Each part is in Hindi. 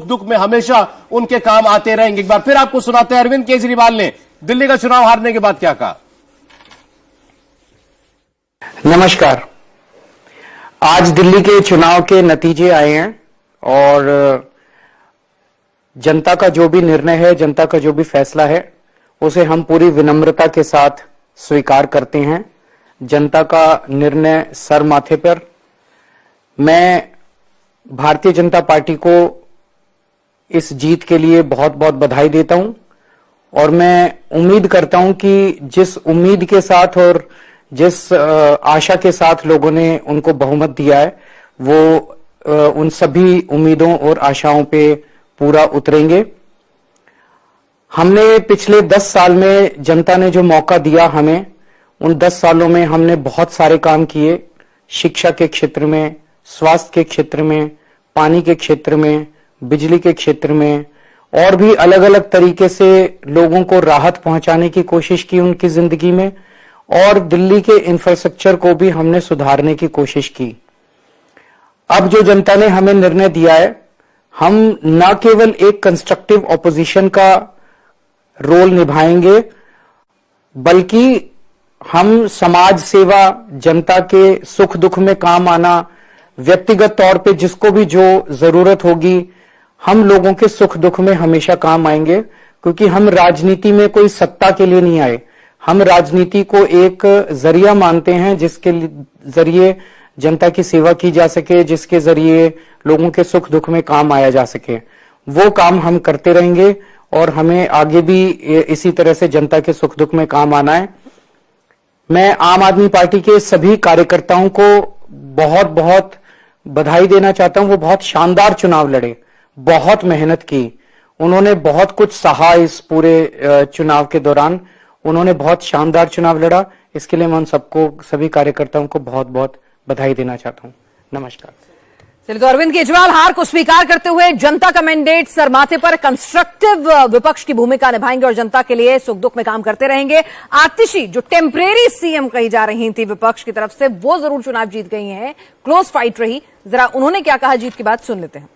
दुख में हमेशा उनके काम आते रहेंगे। एक बार फिर आपको सुनाते हैं अरविंद केजरीवाल ने दिल्ली का चुनाव हारने के बाद क्या कहा। नमस्कार। आज दिल्ली के चुनाव के नतीजे आए हैं और जनता का जो भी निर्णय है, जनता का जो भी फैसला है, उसे हम पूरी विनम्रता के साथ स्वीकार करते हैं। जनता का निर्णय सर माथे पर। मैं भारतीय जनता पार्टी को इस जीत के लिए बहुत बहुत बधाई देता हूं और मैं उम्मीद करता हूं कि जिस उम्मीद के साथ और जिस आशा के साथ लोगों ने उनको बहुमत दिया है, वो उन सभी उम्मीदों और आशाओं पे पूरा उतरेंगे। हमने पिछले 10 साल में जनता ने जो मौका दिया हमें, उन 10 सालों में हमने बहुत सारे काम किए। शिक्षा के क्षेत्र में, स्वास्थ्य के क्षेत्र में, पानी के क्षेत्र में, बिजली के क्षेत्र में और भी अलग अलग तरीके से लोगों को राहत पहुंचाने की कोशिश की उनकी जिंदगी में, और दिल्ली के इंफ्रास्ट्रक्चर को भी हमने सुधारने की कोशिश की। अब जो जनता ने हमें निर्णय दिया है, हम न केवल एक कंस्ट्रक्टिव ऑपोजिशन का रोल निभाएंगे, बल्कि हम समाज सेवा, जनता के सुख दुख में काम आना, व्यक्तिगत तौर पे जिसको भी जो जरूरत होगी, हम लोगों के सुख दुख में हमेशा काम आएंगे। क्योंकि हम राजनीति में कोई सत्ता के लिए नहीं आए, हम राजनीति को एक जरिया मानते हैं जिसके जरिए जनता की सेवा की जा सके, जिसके जरिए लोगों के सुख दुख में काम आया जा सके। वो काम हम करते रहेंगे और हमें आगे भी इसी तरह से जनता के सुख दुख में काम आना है। मैं आम आदमी पार्टी के सभी कार्यकर्ताओं को बहुत बहुत बधाई देना चाहता हूं। वो बहुत शानदार चुनाव लड़े, बहुत मेहनत की, उन्होंने बहुत कुछ सहा इस पूरे चुनाव के दौरान। उन्होंने बहुत शानदार चुनाव लड़ा। इसके लिए मैं उन सबको, सभी कार्यकर्ताओं को बहुत बहुत बधाई देना चाहता हूं। नमस्कार। चलिए, तो अरविंद केजरीवाल हार को स्वीकार करते हुए जनता का मैंडेट सर माथे पर, कंस्ट्रक्टिव विपक्ष की भूमिका निभाएंगे और जनता के लिए सुख दुख में काम करते रहेंगे। आतिशी जो टेम्परेरी सीएम कही जा रही थी विपक्ष की तरफ से, वो जरूर चुनाव जीत गई हैं। क्लोज फाइट रही। जरा उन्होंने क्या कहा जीत के बाद सुन लेते हैं।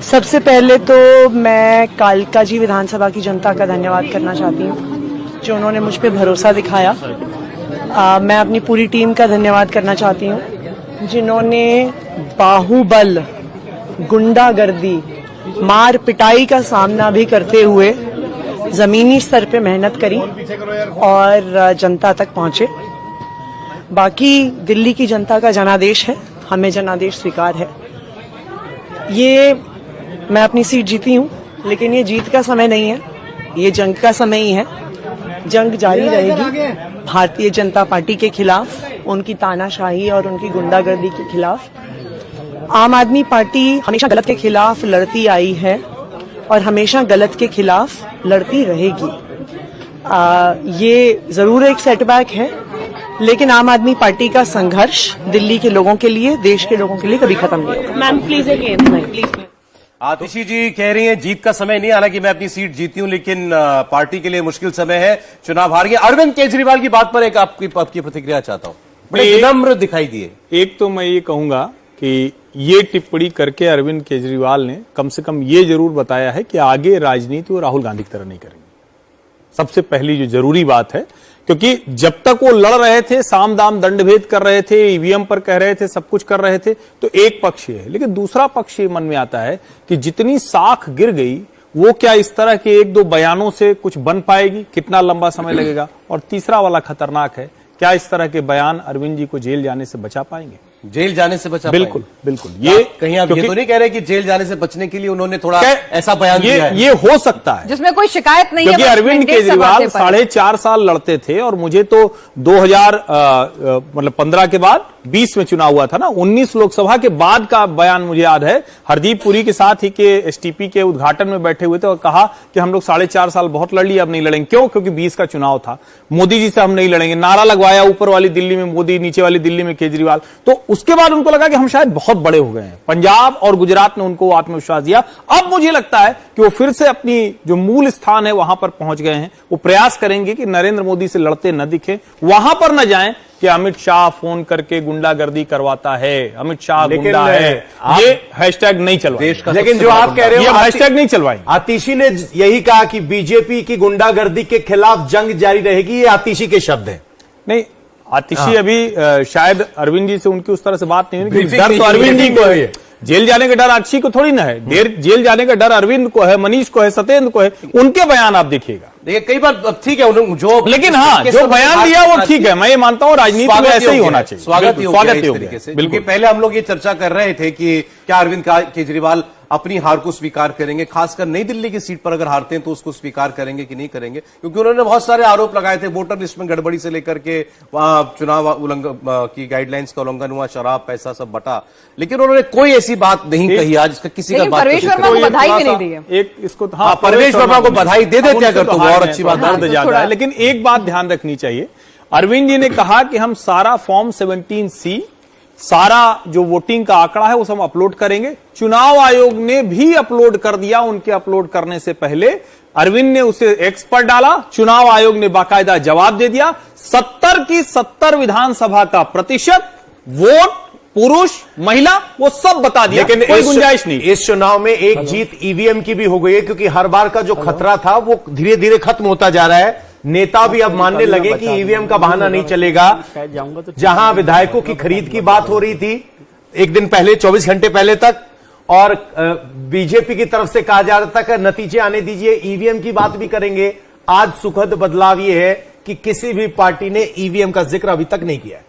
सबसे पहले तो मैं कालका जी विधानसभा की जनता का धन्यवाद करना चाहती हूँ, जो उन्होंने मुझ पर भरोसा दिखाया। मैं अपनी पूरी टीम का धन्यवाद करना चाहती हूँ, जिन्होंने बाहुबल, गुंडागर्दी, मार पिटाई का सामना भी करते हुए जमीनी स्तर पे मेहनत करी और जनता तक पहुंचे। बाकी दिल्ली की जनता का जनादेश है, हमें जनादेश स्वीकार है। ये मैं अपनी सीट जीती हूँ, लेकिन ये जीत का समय नहीं है, ये जंग का समय ही है। जंग जारी रहेगी भारतीय जनता पार्टी के खिलाफ, उनकी तानाशाही और उनकी गुंडागर्दी के खिलाफ। आम आदमी पार्टी हमेशा गलत के खिलाफ लड़ती आई है और हमेशा गलत के खिलाफ लड़ती रहेगी। ये जरूर एक सेटबैक है, लेकिन आम आदमी पार्टी का संघर्ष दिल्ली के लोगों के लिए, देश के लोगों के लिए कभी खत्म नहीं होगा। Ma'am please please. Atishi ji कह रही हैं जीत का समय नहीं, हालांकि मैं अपनी सीट जीती हूं, लेकिन पार्टी के लिए मुश्किल समय है, चुनाव हार गए। अरविंद केजरीवाल की बात पर एक आपकी प्रतिक्रिया चाहता हूं। बड़े विनम्र दिखाई दिए। एक तो मैं ये कहूंगा कि ये टिप्पणी करके अरविंद केजरीवाल ने कम से कम ये जरूर बताया है कि आगे राजनीति वो राहुल गांधी की तरह नहीं करेंगे। सबसे पहली जो जरूरी बात है, क्योंकि जब तक वो लड़ रहे थे, साम दाम दंड भेद कर रहे थे, ईवीएम पर कह रहे थे, सब कुछ कर रहे थे, तो एक पक्ष ये है। लेकिन दूसरा पक्ष ये मन में आता है कि जितनी साख गिर गई, वो क्या इस तरह के एक दो बयानों से कुछ बन पाएगी, कितना लंबा समय लगेगा। और तीसरा वाला खतरनाक है, क्या इस तरह के बयान अरविंद जी को जेल जाने से बचा पाएंगे? जेल जाने से बचा? बिल्कुल बिल्कुल। ये कहीं आप ये तो नहीं कह रहे कि जेल जाने से बचने के लिए उन्होंने थोड़ा ऐसा बयान दिया है? ये हो सकता है, जिसमें कोई शिकायत नहीं है। क्योंकि अरविंद केजरीवाल 4.5 साल लड़ते थे और मुझे तो 2015 के बाद 20 में चुनाव हुआ था ना, 19 लोकसभा के बाद का बयान मुझे याद है। हरदीप पुरी के साथ ही के एसटीपी के उद्घाटन में बैठे हुए थे और कहा कि हम लोग 4.5 साल बहुत लड़ लिए, अब नहीं लड़ेंगे। क्यों? क्योंकि 20 का चुनाव था, मोदी जी से हम नहीं लड़ेंगे। नारा लगवाया ऊपर वाली दिल्ली में मोदी, नीचे वाली दिल्ली में केजरीवाल। तो उसके बाद उनको लगा कि हम शायद बहुत बड़े हो गए हैं। पंजाब और गुजरात ने उनको आत्मविश्वास दिया। अब मुझे लगता है कि वो फिर से अपनी जो मूल स्थान है वहां पर पहुंच गए हैं। वो प्रयास करेंगे कि नरेंद्र मोदी से लड़ते न दिखे, वहां पर न जाएं, कि अमित शाह फोन करके गुंडागर्दी करवाता है, अमित शाह लेकिन गुंडा है, ये हैशटैग नहीं चलवाएंगे। देश का लेकिन सबसे जो बड़ा आप कह रहे ये हो हैशटैग नहीं चलवाएंगे। आतिशी ने यही कहा कि बीजेपी की गुंडागर्दी के खिलाफ जंग जारी रहेगी, ये आतिशी के शब्द हैं। नहीं, आतिशी अभी शायद अरविंद जी से उनकी उस तरह से बात नहीं हुई, क्योंकि ब्रीफिंग डर तो नहीं हुई, अरविंद जी को ब्रीफिंग है। जेल जाने का डर आतिशी को थोड़ी ना है, जेल जाने का डर अरविंद को है, मनीष को है, सत्येंद्र को है। उनके बयान आप देखिएगा। देखिए कई बार अब ठीक है जो लेकिन हाँ, जो बयान दिया वो ठीक है, मैं ये मानता हूँ राजनीति में ऐसे ही होना चाहिए। स्वागत स्वागत योग्य तरीके से, क्योंकि पहले हम लोग ये चर्चा कर रहे थे कि क्या अरविंद केजरीवाल अपनी हार को स्वीकार करेंगे, खासकर नई दिल्ली की सीट पर अगर हारते हैं तो उसको स्वीकार करेंगे कि नहीं करेंगे, क्योंकि उन्होंने बहुत सारे आरोप लगाए थे वोटर लिस्ट में गड़बड़ी से लेकर के वहां चुनाव उल्लंघन की गाइडलाइंस का उल्लंघन हुआ, शराब पैसा सब बटा, लेकिन उन्होंने कोई ऐसी बात नहीं कही आज किसी का लेकिन बात परवेश वर्मा को बधाई भी नहीं दी है। एक इसको परवेश वर्मा को बधाई दे देते अगर तो और अच्छी बात दर्द ज्यादा है। लेकिन एक बात ध्यान रखनी चाहिए, अरविंद जी ने कहा कि हम सारा फॉर्म 17C, सारा जो वोटिंग का आंकड़ा है उसे हम अपलोड करेंगे। चुनाव आयोग ने भी अपलोड कर दिया, उनके अपलोड करने से पहले अरविंद ने उसे एक्स पर डाला, चुनाव आयोग ने बाकायदा जवाब दे दिया। 70 की 70 विधानसभा का प्रतिशत वोट पुरुष महिला वो सब बता दिया, लेकिन कोई गुंजाइश नहीं। इस चुनाव में एक जीत ईवीएम की भी हो गई है, क्योंकि हर बार का जो खतरा था वो धीरे धीरे खत्म होता जा रहा है। नेता भी अब मानने लगे कि ईवीएम का बहाना नहीं चलेगा। जहां विधायकों की खरीद की बात हो रही थी एक दिन पहले, 24 घंटे पहले तक, और बीजेपी की तरफ से कहा जा रहा था कि नतीजे आने दीजिए, ईवीएम की बात भी करेंगे। आज सुखद बदलाव यह है कि किसी भी पार्टी ने ईवीएम का जिक्र अभी तक नहीं किया है।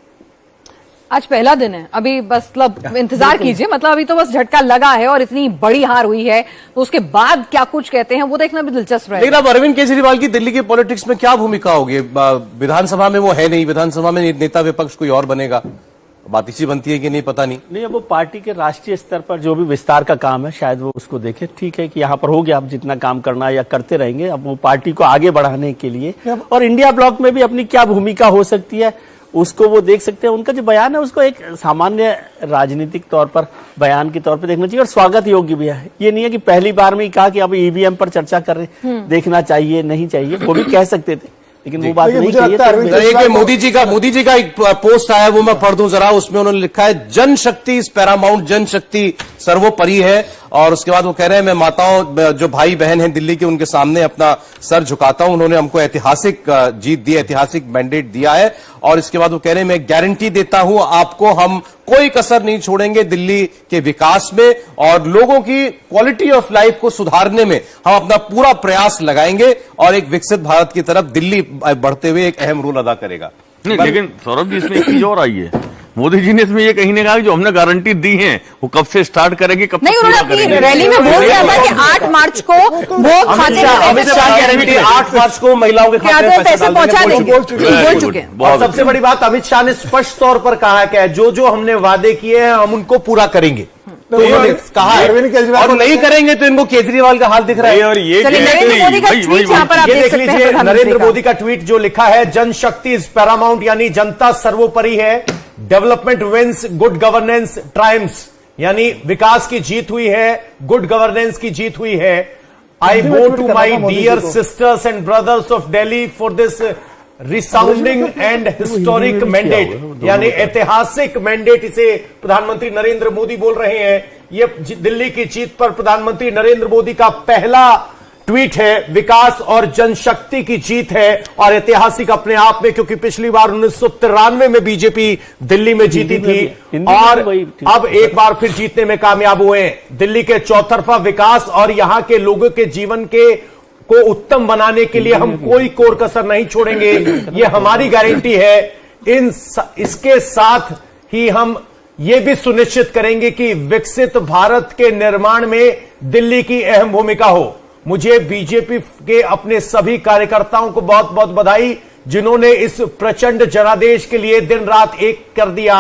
आज पहला दिन है, अभी बस मतलब इंतजार कीजिए, मतलब अभी तो बस झटका लगा है और इतनी बड़ी हार हुई है, तो उसके बाद क्या कुछ कहते हैं वो देखना भी दिलचस्प रहेगा। लेकिन अब अरविंद केजरीवाल की दिल्ली की पॉलिटिक्स में क्या भूमिका होगी? विधानसभा में वो है नहीं, विधानसभा में नेता विपक्ष कोई और बनेगा, बात इसी बनती है कि नहीं पता नहीं। अब वो पार्टी के राष्ट्रीय स्तर पर जो भी विस्तार का काम है शायद वो उसको देखे। ठीक है कि यहाँ पर हो गया, आप जितना काम करना है या करते रहेंगे, अब वो पार्टी को आगे बढ़ाने के लिए, और इंडिया ब्लॉक में भी अपनी क्या भूमिका हो सकती है उसको वो देख सकते हैं। उनका जो बयान है उसको एक सामान्य राजनीतिक तौर पर बयान के तौर पर देखना चाहिए, और स्वागत योग्य भी है। ये नहीं है कि पहली बार में ही कहा कि अब ईवीएम पर चर्चा कर रहे, देखना चाहिए नहीं चाहिए, वो भी कह सकते थे, लेकिन वो बात नहीं चाहिए। मोदी जी का एक पोस्ट आया, वो मैं पढ़ दूं जरा। उसमें उन्होंने लिखा है, जनशक्ति इज पैरामाउंट, जनशक्ति सर्वोपरि है। और उसके बाद वो कह रहे हैं, मैं माताओं जो भाई बहन हैं दिल्ली के, उनके सामने अपना सर झुकाता हूं। उन्होंने हमको ऐतिहासिक जीत दी, ऐतिहासिक मैंडेट दिया है। और इसके बाद वो कह रहे हैं, मैं गारंटी देता हूं आपको, हम कोई कसर नहीं छोड़ेंगे दिल्ली के विकास में और लोगों की क्वालिटी ऑफ लाइफ को सुधारने में हम अपना पूरा प्रयास लगाएंगे और एक विकसित भारत की तरफ दिल्ली बढ़ते हुए एक अहम रोल अदा करेगा। नहीं, लेकिन सौरभ जी इसमें एक चीज और आई है, मोदी जी ने इसमें ये कहीं ने कहा कि जो हमने गारंटी दी है वो कब से स्टार्ट करेंगे, कब नहीं, उन्होंने अपनी रैली में बोल दिया था कि 8 मार्च को वो खाते अमित शाह कह रहे थे 8 मार्च को महिलाओं के खाते में पैसे पहुंचा देंगे, बोल चुके हैं। और सबसे बड़ी बात, अमित शाह ने स्पष्ट तौर पर कहा है कि जो जो हमने वादे किए हैं हम उनको पूरा करेंगे, तो उन्होंने कहा है। और नहीं करेंगे तो इनको केजरीवाल का हाल दिख रहा है। और ये नरेंद्र मोदी का ट्वीट यहाँ पर आप ये देख देख सकते लीजिए, हैं, नरेंद्र मोदी का ट्वीट जो लिखा है, जनशक्ति इज पैरामाउंट, यानी जनता सर्वोपरि है। Development wins, good governance triumphs, यानी विकास की जीत हुई है, गुड गवर्नेंस की जीत हुई है। I go to my dear sisters and brothers of Delhi for this resounding and historic mandate, यानी ऐतिहासिक मैंडेट इसे प्रधानमंत्री नरेंद्र मोदी बोल रहे हैं। ये दिल्ली की जीत पर प्रधानमंत्री नरेंद्र मोदी का पहला ट्वीट है। विकास और जनशक्ति की जीत है और ऐतिहासिक अपने आप में, क्योंकि पिछली बार 1993 में बीजेपी दिल्ली में जीती थी और अब एक बार फिर जीतने में कामयाब हुए। दिल्ली के चौतरफा विकास और यहां के लोगों के जीवन को उत्तम बनाने के लिए हम कोई कोर कसर नहीं छोड़ेंगे, ये हमारी गारंटी है। इसके साथ ही हम ये भी सुनिश्चित करेंगे कि विकसित भारत के निर्माण में दिल्ली की अहम भूमिका हो। मुझे बीजेपी के अपने सभी कार्यकर्ताओं को बहुत बहुत बधाई, जिन्होंने इस प्रचंड जनादेश के लिए दिन रात एक कर दिया।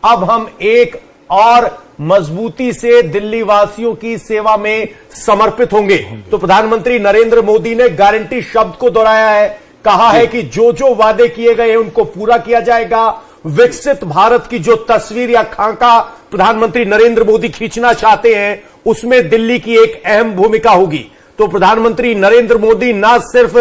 अब हम एक और मजबूती से दिल्ली वासियों की सेवा में समर्पित होंगे। तो प्रधानमंत्री नरेंद्र मोदी ने गारंटी शब्द को दोहराया है, कहा है कि जो जो वादे किए गए उनको पूरा किया जाएगा। विकसित भारत की जो तस्वीर या खाका प्रधानमंत्री नरेंद्र मोदी खींचना चाहते हैं, उसमें दिल्ली की एक अहम भूमिका होगी। तो प्रधानमंत्री नरेंद्र मोदी न सिर्फ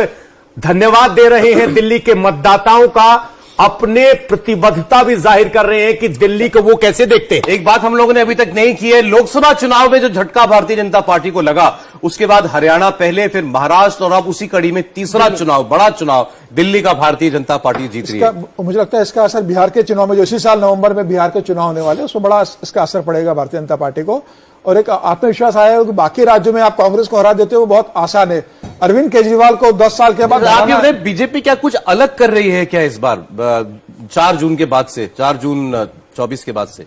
धन्यवाद दे रहे हैं दिल्ली के मतदाताओं का, अपने प्रतिबद्धता भी जाहिर कर रहे हैं कि दिल्ली को वो कैसे देखते हैं। एक बात हम लोगों ने अभी तक नहीं की है, लोकसभा चुनाव में जो झटका भारतीय जनता पार्टी को लगा, उसके बाद हरियाणा पहले, फिर महाराष्ट्र, और अब उसी कड़ी में तीसरा चुनाव, बड़ा चुनाव दिल्ली का भारतीय जनता पार्टी जीत रही है। मुझे लगता है इसका असर बिहार के चुनाव में, जो इसी साल नवंबर में बिहार के चुनाव होने वाले, उसमें बड़ा इसका असर पड़ेगा भारतीय जनता पार्टी को। और एक आत्मविश्वास आया है कि बाकी राज्यों में आप कांग्रेस को हरा देते हो, बहुत आसान है। अरविंद केजरीवाल को 10 साल के बाद आप ये बताइए, बीजेपी क्या कुछ अलग कर रही है क्या इस बार 4 जून के बाद से, 4 जून 24 के बाद से?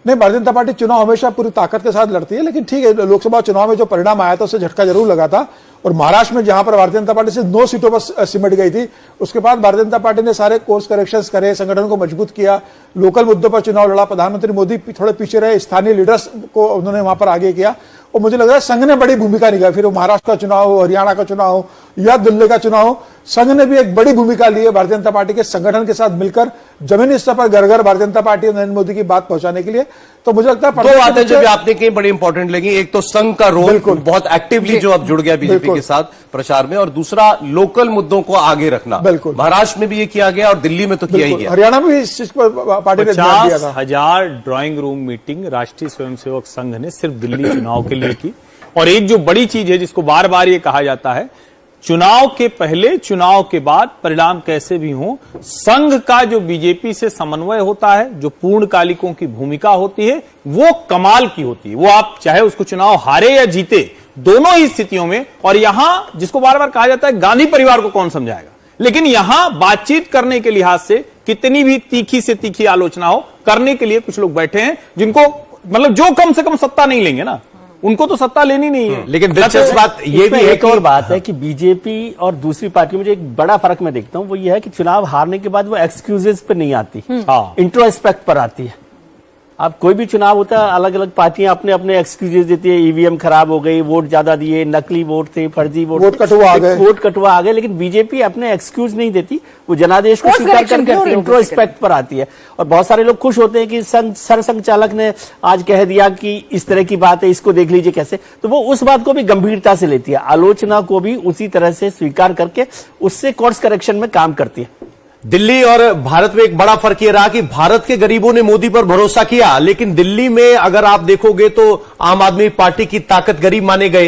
नहीं, भारतीय जनता पार्टी चुनाव हमेशा पूरी ताकत के साथ लड़ती है, लेकिन ठीक है, लोकसभा चुनाव में जो परिणाम आया था उससे झटका जरूर लगा था। और महाराष्ट्र में जहां पर भारतीय जनता पार्टी सिर्फ 9 सीटों पर सिमट गई थी, उसके बाद भारतीय जनता पार्टी ने सारे कोर्स करेक्शंस करे, संगठन को मजबूत किया, लोकल मुद्दों पर चुनाव लड़ा। प्रधानमंत्री मोदी थोड़े पीछे रहे, स्थानीय लीडर्स को उन्होंने वहां पर आगे किया, और मुझे लग रहा है संघ ने बड़ी भूमिका निभाई। फिर वो महाराष्ट्र का चुनाव हो, हरियाणा का चुनाव हो या दिल्ली का चुनाव हो, संघ ने भी एक बड़ी भूमिका ली है भारतीय जनता पार्टी के संगठन के साथ मिलकर, जमीनी स्तर पर घर घर भारतीय जनता पार्टी और नरेंद्र मोदी की बात पहुंचाने के लिए। तो मुझे लगता है दो बातें जो भी आपने कही बड़ी इंपॉर्टेंट लगी, एक तो संघ का रोल बहुत एक्टिवली जो अब जुड़ गया बीजेपी के साथ प्रचार में, और दूसरा लोकल मुद्दों को आगे रखना। बिल्कुल, महाराष्ट्र में भी ये किया गया और दिल्ली में तो किया ही गया, हरियाणा में भी इस चीज पर पार्टी ने ध्यान दिया था। 50,000 ड्राइंग रूम मीटिंग राष्ट्रीय स्वयंसेवक संघ ने सिर्फ दिल्ली चुनाव के लिए की। और एक जो बड़ी चीज है जिसको बार बार ये कहा जाता है, चुनाव के पहले, चुनाव के बाद परिणाम कैसे भी हो, संघ का जो बीजेपी से समन्वय होता है, जो पूर्णकालिकों की भूमिका होती है, वो कमाल की होती है। वो आप चाहे उसको चुनाव हारे या जीते, दोनों ही स्थितियों में। और यहां जिसको बार बार कहा जाता है गांधी परिवार को कौन समझाएगा, लेकिन यहां बातचीत करने के लिहाज से कितनी भी तीखी से तीखी आलोचना हो, करने के लिए कुछ लोग बैठे हैं जिनको, मतलब जो कम से कम सत्ता नहीं लेंगे ना, उनको तो सत्ता लेनी नहीं है। लेकिन दिलचस्प बात ये भी है एक और बात है कि बीजेपी और दूसरी पार्टियों में जो एक बड़ा फर्क मैं देखता हूं, वो ये है कि चुनाव हारने के बाद वो एक्सक्यूजेस पे नहीं आती, इंट्रोस्पेक्ट पर आती है। अब कोई भी चुनाव होता है, अलग अलग पार्टियां अपने अपने एक्सक्यूजेस देती है, ईवीएम खराब हो गई, वोट ज्यादा दिए, नकली वोट थे, फर्जी वोट कटुआ आ गए, लेकिन बीजेपी अपने एक्सक्यूज नहीं देती, वो जनादेश को स्वीकार करके इंट्रोस्पेक्ट पर आती है। और बहुत सारे लोग खुश होते हैं कि सरसंघ चालक ने आज कह दिया कि इस तरह की बात है, इसको देख लीजिए कैसे, तो वो उस बात को भी गंभीरता से लेती है, आलोचना को भी उसी तरह से स्वीकार करके उससे कोर्स करेक्शन में काम करती है। दिल्ली और भारत में एक बड़ा फर्क यह रहा कि भारत के गरीबों ने मोदी पर भरोसा किया, लेकिन दिल्ली में अगर आप देखोगे तो आम आदमी पार्टी की ताकत गरीब माने गए।